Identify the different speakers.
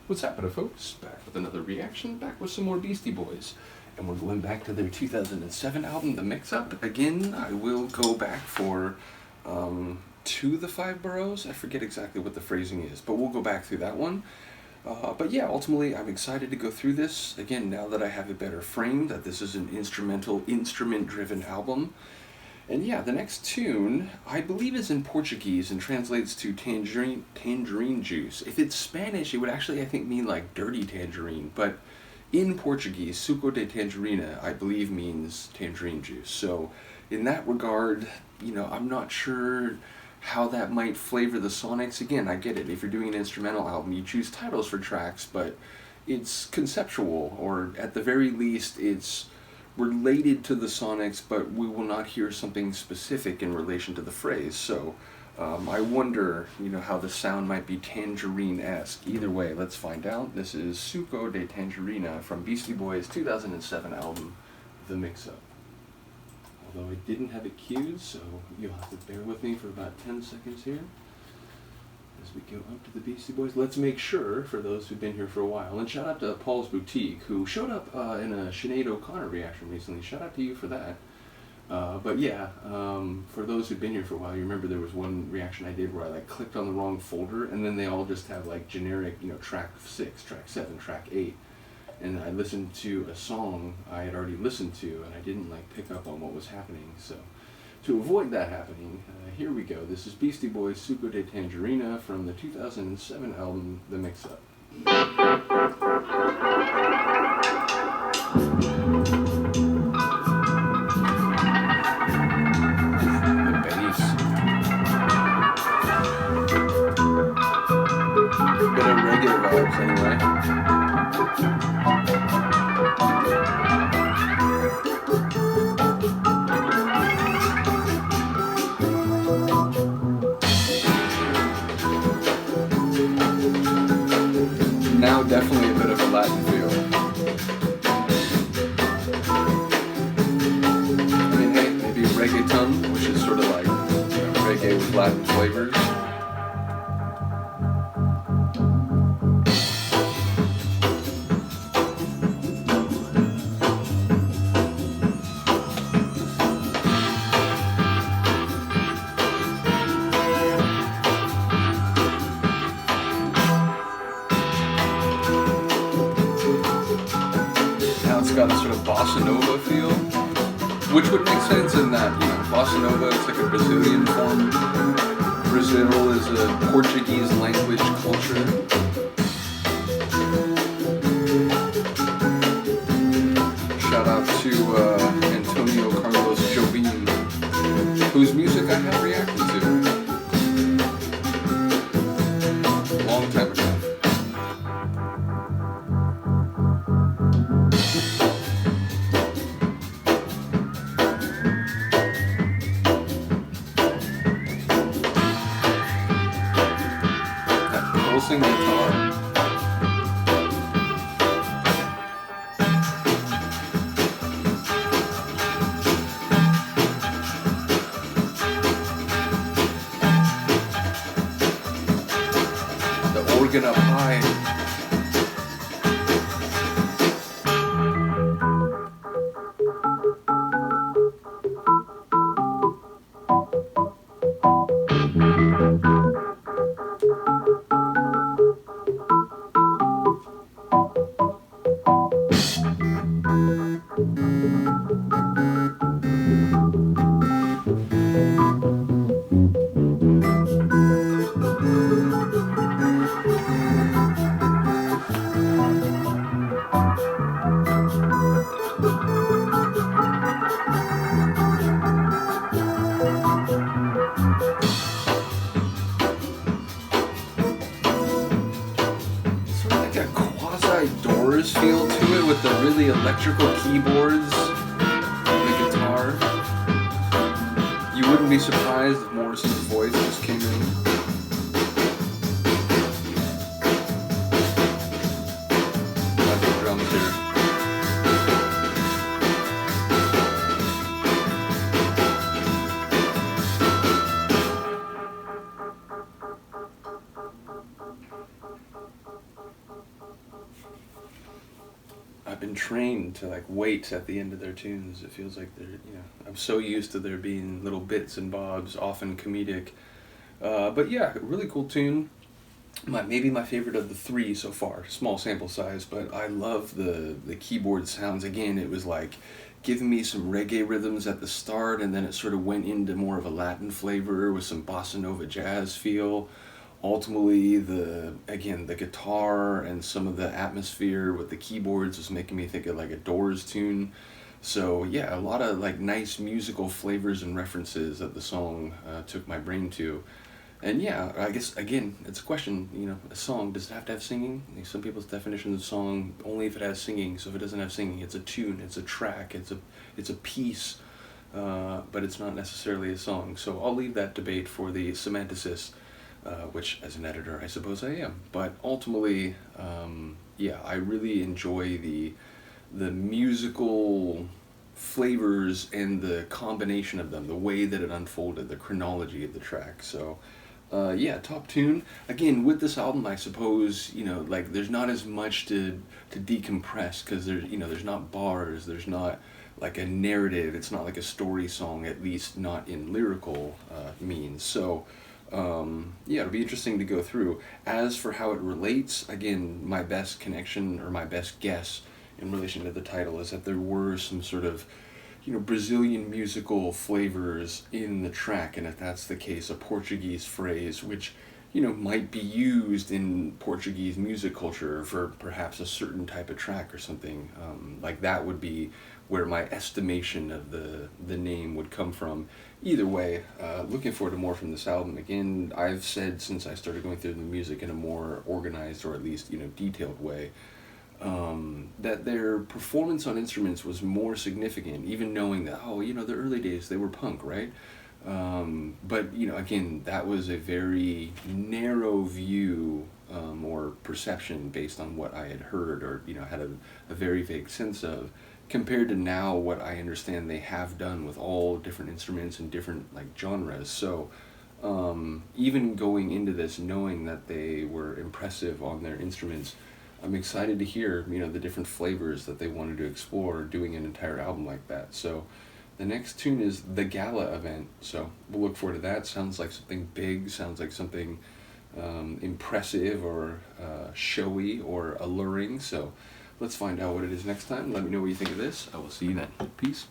Speaker 1: What's happening, folks? Back with another reaction, back with some more Beastie Boys. And we're going back to their 2007 album, The Mix-Up. Again, I will go back for To the Five Boroughs. I forget exactly what the phrasing is, but we'll go back through that one. But yeah, ultimately, I'm excited to go through this. Again, now that I have a better frame, that this is an instrument-driven album. And yeah, the next tune, I believe, is in Portuguese and translates to tangerine juice. If it's Spanish, it would actually, I think, mean like dirty tangerine. But in Portuguese, Suco de Tangerina, I believe, means tangerine juice. So in that regard, you know, I'm not sure how that might flavor the sonics. Again, I get it. If you're doing an instrumental album, you choose titles for tracks, but it's conceptual, or at the very least, it's related to the sonics, but we will not hear something specific in relation to the phrase. So I wonder, you know, how the sound might be tangerine-esque. Either way, let's find out. This is Suco de Tangerina from Beastie Boys' 2007 album, The Mix-Up. Although I didn't have it queued, so you'll have to bear with me for about 10 seconds here as we go up to the Beastie Boys. Let's make sure, for those who've been here for a while, and shout out to Paul's Boutique, who showed up in a Sinead O'Connor reaction recently. Shout out to you for that. But yeah, for those who've been here for a while, you remember there was one reaction I did where I like clicked on the wrong folder, and then they all just have like generic, you know, track 6, track 7, track 8. And I listened to a song I had already listened to, and I didn't like pick up on what was happening. So to avoid that happening, here we go. This is Beastie Boys' Suco de Tangerina from the 2007 album, The Mix-Up. The bass. Bit of reggae vibes anyway. Now definitely a bit of a Latin feel. I mean, hey, maybe reggaeton, which is sort of like, you know, reggae with Latin flavors. It's got a sort of bossa nova feel, which would make sense in that, you know, bossa nova is like a Brazilian form. Brazil is a Portuguese language culture. Shout out to Antonio Carlos Jobim, whose music I have reacted to a long time ago. Pulsing guitar. The organ up high. Doors feel to it with the really electrical keyboards and the guitar. You wouldn't be surprised if Morrison's voice just came in. That's the drums here. I've been trained to like wait at the end of their tunes. It feels like I'm so used to there being little bits and bobs, often comedic. But yeah, really cool tune. Maybe my favorite of the three so far. Small sample size, but I love the keyboard sounds. Again, it was like giving me some reggae rhythms at the start, and then it sort of went into more of a Latin flavor with some bossa nova jazz feel. Ultimately, the guitar and some of the atmosphere with the keyboards was making me think of like a Doors tune. So yeah, a lot of like nice musical flavors and references that the song took my brain to. And yeah, I guess again, it's a question. A song, does it have to have singing? Some people's definition of song only if it has singing. So if it doesn't have singing, it's a tune, it's a track, it's a piece, but it's not necessarily a song. So I'll leave that debate for the semanticists, which as an editor I suppose I am. But ultimately, yeah, I really enjoy the musical flavors and the combination of them, the way that it unfolded, the chronology of the track. So yeah, top tune. Again, with this album, I suppose, like there's not as much to decompress because there's not bars, there's not like a narrative, it's not like a story song, at least not in lyrical means. So yeah, it'll be interesting to go through. As for how it relates, again, my best connection or my best guess in relation to the title is that there were some sort of Brazilian musical flavors in the track, and if that's the case, a Portuguese phrase which might be used in Portuguese music culture for perhaps a certain type of track or something. Like that would be where my estimation of the name would come from. Either way, looking forward to more from this album. Again, I've said since I started going through the music in a more organized or at least detailed way, that their performance on instruments was more significant, even knowing that, the early days, they were punk, right? But, again, that was a very narrow view or perception based on what I had heard or, had a very vague sense of, compared to now what I understand they have done with all different instruments and different, like, genres. So, even going into this knowing that they were impressive on their instruments, I'm excited to hear, the different flavors that they wanted to explore doing an entire album like that. So the next tune is The Gala Event. So we'll look forward to that. Sounds like something big, sounds like something impressive or showy or alluring. So let's find out what it is next time. Let me know what you think of this. I will see you then. Peace.